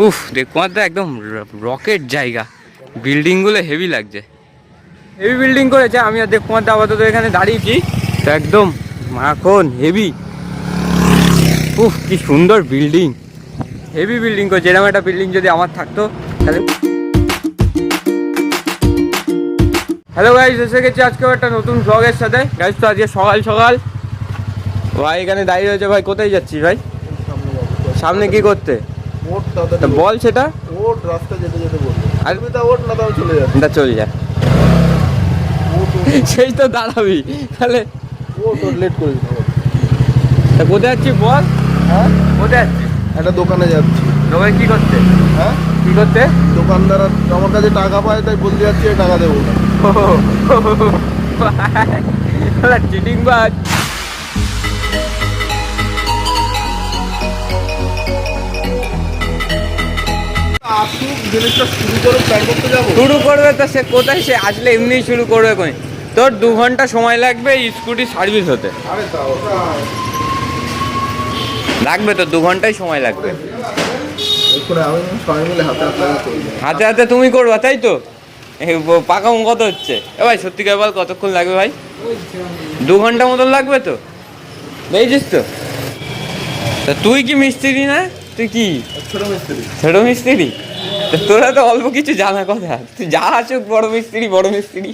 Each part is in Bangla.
উফ দেখো তো একদম রকেট জায়গা, বিল্ডিং গুলো হেভি লাগছে, হেভি বিল্ডিং করেছে। আমি আর দেখো আপাতত এখানে দাঁড়িয়েছি, তো একদম মাখন হেভি। উফ কি সুন্দর বিল্ডিং, হেভি বিল্ডিং করেছে। এরকম একটা বিল্ডিং যদি আমার থাকতো তাহলে। হ্যালো গাইজ, এসে গেছি আজকেও একটা নতুন ব্লগের সাথে। গাইজ তো আজকে সকাল সকাল ভাই এখানে দাঁড়িয়ে রয়েছে। ভাই কোথায় যাচ্ছিস ভাই? সামনে কি করতে বল সেটা। রাস্তা যেতে যেতে বলবো, ওট না তাও চলে যাবে। চলে যা, সেই তো দাঁড়াবি তাহলে। লেট করে দিতে হবে। তা কোথায় যাচ্ছিস বল? হ্যাঁ, কোথায় যাচ্ছিস? একটা দোকানে যাচ্ছি। দোকানে কি করতে? হ্যাঁ, কি করতে? দোকানদার আমার কাছে টাকা পায়, তাই বলতে যাচ্ছি টাকা দেবো না। চিটিং বাজ। জিনিসটা শুরু করে প্ল্যান করতে যাবো। শুরু করবে তো সে কোথায়, সে আসলে এমনিই শুরু করবে। কোন তোর 2 ঘন্টা সময় লাগবে স্কুটি সার্ভিস হতে। আরে তা ওটা লাগবে তো 2 ঘন্টাই সময় লাগবে। আমি সবাই মিলে হাতে হাতে হাতে হাতে তুমি করবা তাই তো? পাকা কত হচ্ছে এ ভাই? সত্যিকার বল কতক্ষণ লাগবে ভাই? 2 ঘন্টা মতন লাগবে তো, বুঝছিস তো? তা তুই কি মিস্ত্রি না? তুই কি ছোট মিস্ত্রি? ছোট মিস্ত্রি? তোরা তো অল্প কিছু জানা কথা, তুই যা আসুক বড় মিস্ত্রি বড় মিস্ত্রি।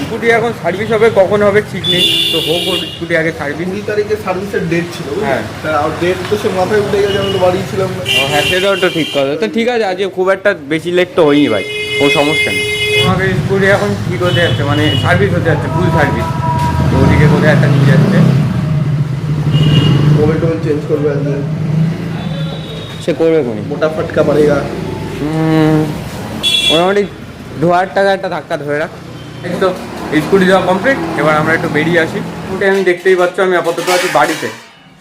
স্কুটি এখন সার্ভিস হবে, কখন হবে ঠিক নেই, তো হোক ওর স্কুটি আগে সার্ভিস। 20 তারিখে সার্ভিসের ডেট ছিল। হ্যাঁ, আর ডেট তো সে মাথায় উঠে গেছে, আমি তো বাড়ি ছিলাম না। হ্যাঁ সেটাও তো ঠিক কথা। তো ঠিক আছে, আজকে খুব একটা বেশি লেট তো হয়নি ভাই, কোনো সমস্যা নেই। আমাকে স্কুটি এখন ঠিক হতে যাচ্ছে, মানে সার্ভিস হতে যাচ্ছে, ফুল সার্ভিস। তো ওদিকে কোথায় একটা নিয়ে যাচ্ছে, মোবাইল টোবাইল চেঞ্জ করবে আজকে। সে করবে কোনি মোটা ফাটকা পারেগা। মোটামুটি 2000 টাকা একটা ধাক্কা ধরে রাখ। এই তো স্কুটি যাওয়া কমপ্লিট, এবার আমরা একটু বেরিয়ে আসি। স্কুটি আমি দেখতেই পাচ্ছ, আমি আপাতত আছি বাড়িতে।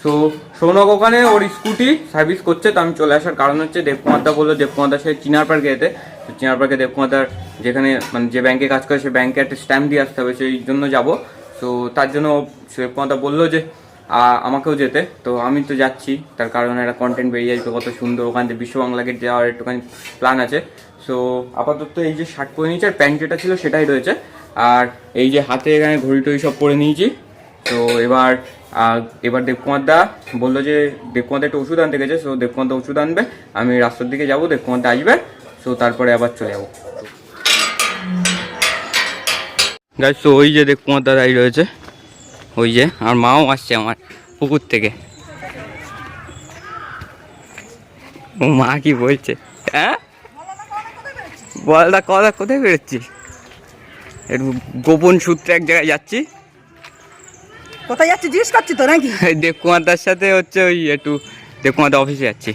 তো সৌনক ওখানে ওর স্কুটি সার্ভিস করছে, তো আমি চলে আসার কারণ হচ্ছে দেবকুমারদা বললো, দেবকুমারদা সে চিনার পার্কে যেতে। তো চিনার পার্কে দেবকুমারদার যেখানে মানে যে ব্যাংকে কাজ করে, সে ব্যাংকে একটা স্ট্যাম্প দিয়ে আসতে হবে, সেই জন্য যাব। তো তার জন্য দেবকুমারদা বললো যে আমাকেও যেতে। তো আমি তো যাচ্ছি, তার কারণে একটা কন্টেন্ট বেরিয়ে আসবে কত সুন্দর। ওখান থেকে বিশ্ব বাংলা গেট যাওয়ার একটুখানি প্ল্যান আছে। সো আপাতত এই যে শার্ট পরে নিয়েছি আর প্যান্ট যেটা ছিল সেটাই রয়েছে। আর এই যে হাতে এখানে ঘড়ি টড়ি সব পরে নিয়েছি। তো এবার দেবকুমারদা বললো যে দেবকুমারদা একটু ওষুধ আনতে গেছে। সো দেবকুমারদা ওষুধ আনবে, আমি রাস্তার দিকে যাবো, দেবকুমারদা আসবে। সো তারপরে আবার চলে যাবো। গাইস তো ওই যে দেবকুমারদা দাঁড়িয়ে রয়েছে, ওই যে। আর মাও আসছে আমার পুকুর থেকে। ও মা কি বলছে? হ্যাঁ বল দা, কথা কোথায় বেরোচ্ছিস? একটু গোপন সূত্রে এক জায়গায় যাচ্ছি। কোথায় যাচ্ছি জিজ্ঞেস করছি তো নাকি? দেবকুমারদার সাথে হচ্ছে ওই একটু দেবকুমারদা অফিসে যাচ্ছি।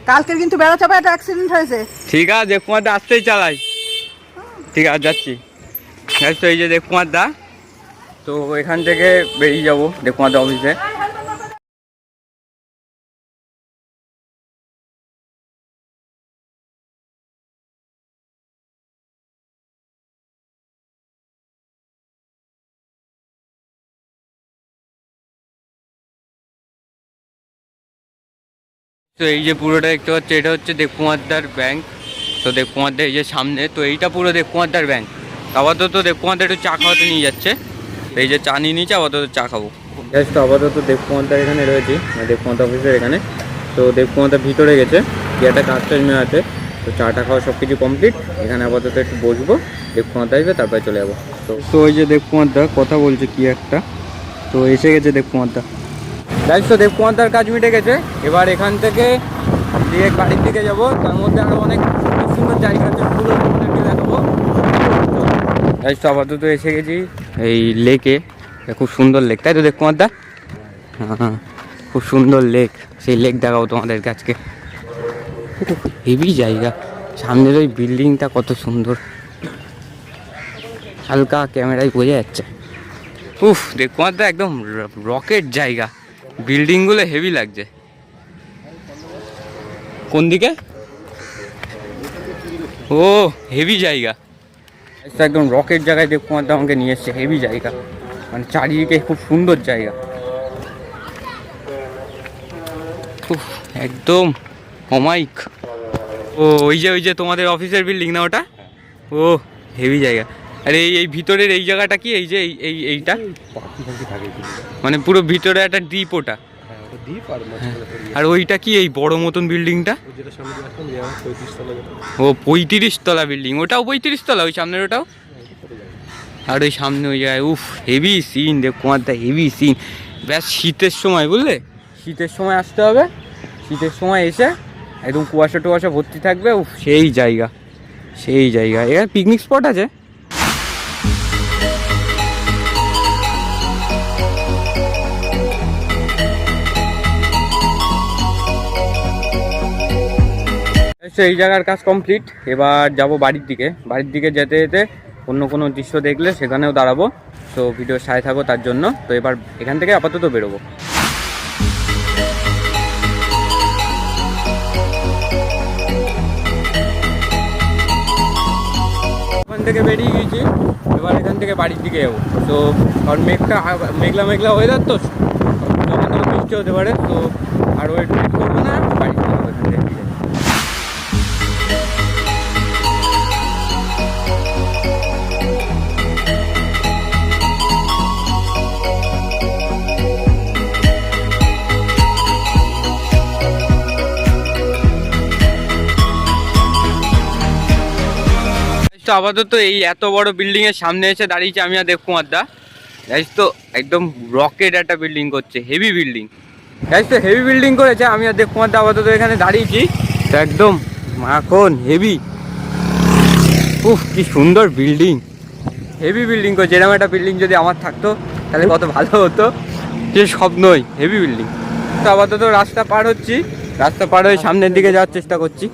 কালকের কিন্তু বেড়া চাপা একটা অ্যাক্সিডেন্ট হয়েছে। ঠিক আছে, দেবকুমারদা আসতেই চালাই। ঠিক আছে যাচ্ছি। তো এই যে দেবকুমারদা, তো এখান থেকে বেরিয়ে যাবো দেবকুমারদা অফিসে। তো এই যে পুরোটা দেখতে পাচ্ছি, এটা হচ্ছে দেবকুমারদার ব্যাংক। তো দেবকুমারদা এই যে সামনে, তো এইটা পুরো দেবকুমারদার ব্যাংক। আপাতত দেবকুমারদা একটু চা খাওয়াতে নিয়ে যাচ্ছে। তো এই যে চা নিয়ে নিচ্ছে, আপাতত চা খাবো। তো আপাতত দেবকুমারদার এখানে রয়েছি, দেবকুমারদা অফিসের এখানে। তো দেবকুমারদা ভিতরে গেছে, কি একটা কাজ টাজ মেয়ে আছে। তো চাটা খাওয়া সব কিছু কমপ্লিট, এখানে আপাতত একটু বসবো, দেবকুমারদা আসবে তারপরে চলে যাবো। তো ওই যে দেবকুমারদা কথা বলছে কি একটা, তো এসে গেছে দেবকুমারদা। গাইস তো দেবকুমারদার কাজ মিটে গেছে। এবার এখান থেকে দিয়ে বাড়ির দিকে যাবো। তার মধ্যে আরও অনেক সুন্দর সুন্দর জায়গা আছে, পুরো আপনাদেরকে দেখাবো। গাইস তো আপাতত এসে গেছি এই লেকে। খুব সুন্দর লেক, তাই তো দেবকুমারদা? হ্যাঁ খুব সুন্দর লেক, সেই লেক দেখাবো তোমাদেরকে আজকে। হেভি জায়গা, সামনের ওই বিল্ডিংটা কত সুন্দর, হালকা ক্যামেরায় বোঝা যাচ্ছে। উফ দেবকুমারদা একদম রকেট জায়গা, বিল্ডিংগুলো হেভি লাগছে। কোন দিকে? ও হেভি জায়গা, একদম রকেট জায়গায় দেবকুমারদা আমাকে নিয়ে এসছে। হেভি জায়গা, মানে চারিদিকে খুব সুন্দর জায়গা। একদম অমাইক। ও ওই যে তোমাদের অফিসের বিল্ডিং না ওটা? ও হেভি জায়গা। আরে এই ভিতরের এই জায়গাটা কি, এই যে এইটা মানে পুরো ভিতরে একটা দ্বীপ ওটা? আর ওইটা কি এই বড় মতন বিল্ডিংটা? ও 35 তলা বিল্ডিং, ওটাও 35 তলা ওই সামনের ওটাও? আর ওই সামনে ওই জায়গায় উফ হেভি সিন, দেবকুমারদা হেভি সিন। ব্যাস শীতের সময় বুঝলে, শীতের সময় আসতে হবে, শীতের সময় এসে একদম কুয়াশা টুয়াশা ভর্তি থাকবে, উফ সেই জায়গা, সেই জায়গা। এখানে পিকনিক স্পট আছে। এই জায়গার কাজ কমপ্লিট, এবার যাব বাড়ির দিকে। বাড়ির দিকে যেতে যেতে অন্য কোনো দৃশ্য দেখলে সেখানেও দাঁড়াবো, তো ভিডিও সাথে থাকো তার জন্য। তো এবার এখান থেকে আপাতত বেরোবো। ওখান থেকে বেরিয়ে গিয়েছি, এবার এখান থেকে বাড়ির দিকে যাবো। তো কারণ মেঘলা মেঘলা ওয়েদার, তো যখন তখন বৃষ্টি হতে পারে, তো আর ওয়েট করবো না, বাড়ির দিকে যাবো এখান থেকে। তো আপাতত এই এত বড় বিল্ডিং এর সামনে এসে দাঁড়িয়েছি আমি আর দেবকুমারদা। গাইস তো একদম রকেট একটা বিল্ডিং করছে, হেভি বিল্ডিং। গাইস তো হেভি বিল্ডিং করেছে, আমি আর দেবকুমারদা আপাতত এখানে দাঁড়িয়েছি, তো একদম মাখন হেভি। উফ কি সুন্দর বিল্ডিং, হেভি বিল্ডিং করছে। এরকম একটা বিল্ডিং যদি আমার থাকতো তাহলে কত ভালো হতো, যে স্বপ্নই, হেভি বিল্ডিং। তো আপাতত রাস্তা পার হচ্ছি, রাস্তা পার হয়ে সামনের দিকে যাওয়ার চেষ্টা করছি।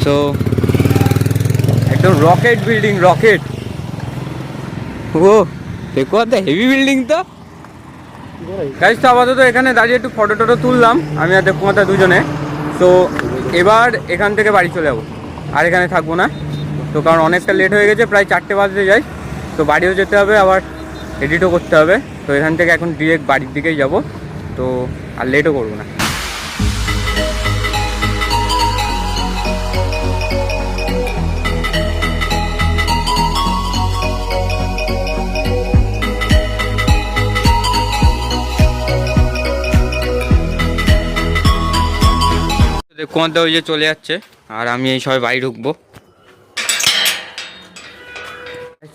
তো একদম রকেট বিল্ডিং, রকেট। ও দেখো হেভি বিল্ডিং তো। গাইস তো আপাতত এখানে দাঁড়িয়ে একটু ফটো টটো তুললাম আমি আর দেবকুমারদা দুজনে। তো এবার এখান থেকে বাড়ি চলে যাবো, আর এখানে থাকবো না। তো কারণ অনেকটা লেট হয়ে গেছে, প্রায় 4টে বাজতে যাই, তো বাড়িও যেতে হবে, আবার এডিটও করতে হবে। তো এখান থেকে এখন ডিরেক্ট বাড়ির দিকেই যাব, তো আর লেটও করবো না। দেবকুমারদা ওই যে চলে যাচ্ছে, আর আমি এই সবাই বাড়ি ঢুকবো।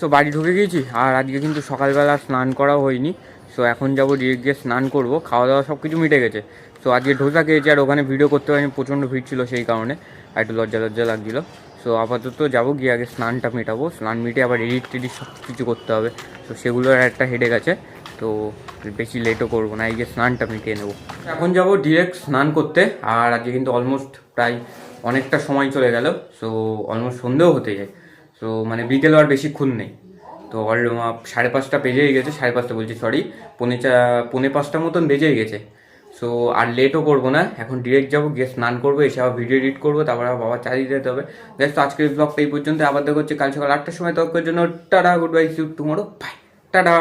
তো বাড়ি ঢুকে গিয়েছি, আর আজকে কিন্তু সকালবেলা স্নান করাও হয়নি। সো এখন যাবো ডিরেক্ট গিয়ে স্নান করবো, খাওয়া দাওয়া সব কিছু মিটে গেছে। সো আজকে ধোসা খেয়েছি, আর ওখানে ভিডিও করতে পারিনি, প্রচণ্ড ভিড় ছিল সেই কারণে, আর একটু লজ্জা লজ্জা লাগছিলো। সো আপাতত যাবো, গিয়ে আগে স্নানটা মেটাবো, স্নান মিটে আবার এডিট টেডিট সব কিছু করতে হবে। তো সেগুলোর একটা হেডেক আছে, তো বেশি লেটও করবো না, এই যে স্নানটা মিটিয়ে নেবো। এখন যাবো ডিরেক্ট স্নান করতে, আর আজকে কিন্তু অলমোস্ট প্রায় অনেকটা সময় চলে গেল। সো অলমোস্ট সন্ধেও হতে যায়, সো মানে বিকেল আর বেশিক্ষণ নেই। তো 5:30 বেজেই গেছে, 5:30 বলছি সরি, 4:45 মতন বেজেই গেছে। সো আর লেটও করবো না, এখন ডিরেক্ট যাবো, গিয়ে স্নান করবো, এসে আবার ভিডিও এডিট করবো, তারপর আবার বাবা চালিয়ে যেতে হবে। দেখ তো আজকের ব্লগটা এই পর্যন্ত, আবার দেখা হচ্ছে কাল সকাল 8টার সময়। ততক্ষণের জন্য tata, good bye, see you tomorrow, bye, tata.